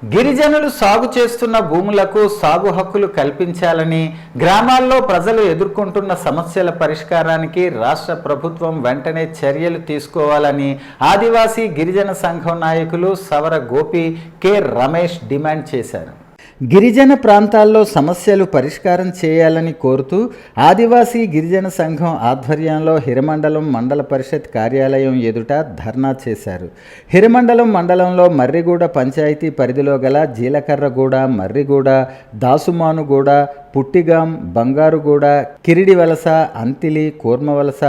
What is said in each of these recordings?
గిరిజనులు సాగు చేస్తున్న భూములకు సాగు హక్కులు కల్పించాలని, గ్రామాల్లో ప్రజలు ఎదుర్కొంటున్న సమస్యల పరిష్కారానికి రాష్ట్ర ప్రభుత్వం వెంటనే చర్యలు తీసుకోవాలని ఆదివాసీ గిరిజన సంఘం నాయకులు సవర గోపి కె రమేష్ డిమాండ్ చేశారు. గిరిజన ప్రాంతాల్లో సమస్యలు పరిష్కారం చేయాలని కోరుతూ ఆదివాసీ గిరిజన సంఘం ఆధ్వర్యంలో హిరమండలం మండల పరిషత్ కార్యాలయం ఎదుట ధర్నా చేశారు. హిరమండలం మండలంలో మర్రిగూడ పంచాయతీ పరిధిలో గల జీలకర్రగూడ, మర్రిగూడ, దాసుమానుగూడ, పుట్టిగాం, బంగారుగూడ, కిరిడివలస, అంతిలి, కూర్మవలస,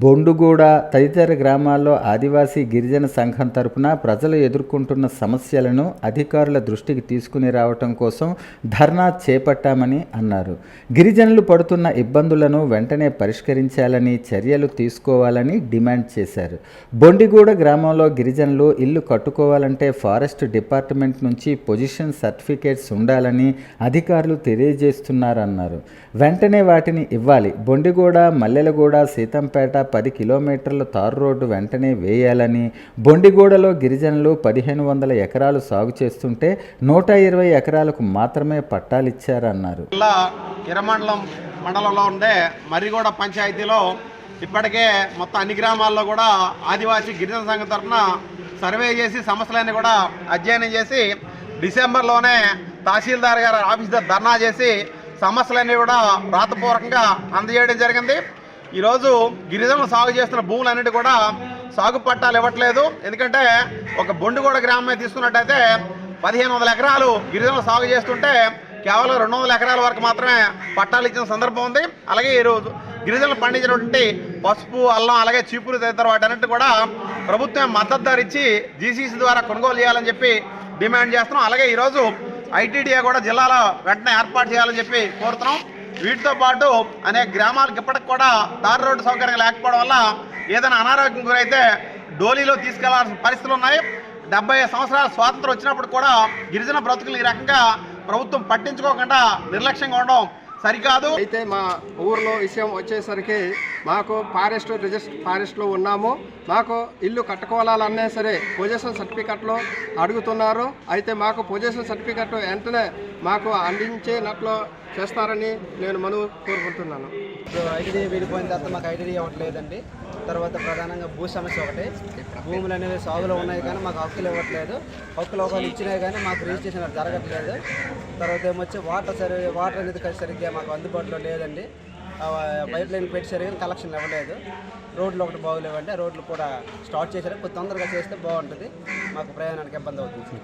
బొండుగూడ తదితర గ్రామాల్లో ఆదివాసీ గిరిజన సంఘం తరపున ప్రజలు ఎదుర్కొంటున్న సమస్యలను అధికారుల దృష్టికి తీసుకుని రావటం కోసం ధర్నా చేపట్టామని అన్నారు. గిరిజనులు పడుతున్న ఇబ్బందులను వెంటనే పరిష్కరించాలని, చర్యలు తీసుకోవాలని డిమాండ్ చేశారు. బొండిగూడ గ్రామంలో గిరిజనులు ఇల్లు కట్టుకోవాలంటే ఫారెస్ట్ డిపార్ట్మెంట్ నుంచి పొజిషన్ సర్టిఫికేట్స్ ఉండాలని అధికారులు తెలియజేస్తున్నారన్నారు. వెంటనే వాటిని ఇవ్వాలి. బొండిగూడ, మల్లెలగూడ, సీతంపేట 10 కిలోమీటర్ల తారు రోడ్డు వెంటనే వేయాలని, బొండిగూడలో గిరిజనులు 1500 ఎకరాలు సాగు చేస్తుంటే 120 ఎకరాలకు మాత్రమే పట్టాలిచ్చారన్నారు. హిరమండలం మండలంలో ఉండే మర్రిగూడ పంచాయతీలో ఇప్పటికే మొత్తం అన్ని గ్రామాల్లో కూడా ఆదివాసీ గిరిజన సంఘం తరఫున సర్వే చేసి సమస్యలన్నీ కూడా అధ్యయనం చేసి డిసెంబర్లోనే తహసీల్దార్ గారి ఆఫీస్ దగ్గర ధర్నా చేసి సమస్యలన్నీ కూడా రాతపూర్వకంగా అందజేయడం జరిగింది. ఈరోజు గిరిజనులు సాగు చేస్తున్న భూములన్నిటి కూడా సాగు పట్టాలు ఇవ్వట్లేదు. ఎందుకంటే ఒక బొండుగూడ గ్రామమే తీసుకున్నట్టయితే 1500 ఎకరాలు గిరిజనులు సాగు చేస్తుంటే కేవలం 200 ఎకరాల వరకు మాత్రమే పట్టాలు ఇచ్చిన సందర్భం ఉంది. అలాగే ఈరోజు గిరిజనులు పండించినటువంటి పసుపు, అల్లం, అలాగే చీపురు తదితర వాటన్నిటి కూడా ప్రభుత్వం మద్దతు ధర ఇచ్చి జీసీసీ ద్వారా కొనుగోలు చేయాలని చెప్పి డిమాండ్ చేస్తున్నాం. అలాగే ఈరోజు ఐటీడీఏ కూడా జిల్లాలో వెంటనే ఏర్పాటు చేయాలని చెప్పి కోరుతున్నాం. వీటితో పాటు అనేక గ్రామాలకు ఇప్పటికి కూడా తారు రోడ్డు సౌకర్యం లేకపోవడం వల్ల ఏదైనా అనారోగ్యం గురైతే డోలీలో తీసుకెళ్లాల్సిన పరిస్థితులు ఉన్నాయి. 75 సంవత్సరాల స్వాతంత్రం వచ్చినప్పుడు కూడా గిరిజన బ్రతుకులు ఈ రకంగా ప్రభుత్వం పట్టించుకోకుండా నిర్లక్ష్యంగా ఉండడం సరికాదు. అయితే మా ఊర్లో విషయం వచ్చేసరికి మాకు ఫారెస్ట్లో ఉన్నాము. మాకు ఇల్లు కట్టుకోవాలన్నా సరే పొజిషన్ సర్టిఫికెట్లు అడుగుతున్నారు. అయితే మాకు పొజిషన్ సర్టిఫికెట్ వెంటనే మాకు అందించేనట్లు చేస్తారని నేను మనవి కోరుకుంటున్నాను. ఐటీడీ విడిపోయిన తర్వాత మాకు ఐటీడీ ఇవ్వట్లేదండి. తర్వాత ప్రధానంగా భూ సమస్య ఒకటి. భూములు అనేవి సాగులో ఉన్నాయి కానీ మాకు హక్కులు ఇవ్వట్లేదు. హక్కులు ఒకళ్ళు ఇచ్చినాయి కానీ మాకు రిజిస్ట్రేషన్ జరగట్లేదు. తర్వాత ఏమొచ్చి వాటర్ అనేది సరిగ్గా మాకు అందుబాటులో లేదండి. పైప్ లైన్ పెట్టి సరిగ్గా కలెక్షన్ ఇవ్వలేదు. రోడ్లు ఒకటి బాగులేవండి. రోడ్లు కూడా స్టార్ట్ చేశారు. కొంచెం తొందరగా చేస్తే బాగుంటుంది. మాకు ప్రయాణానికి ఇబ్బంది అవుతుంది.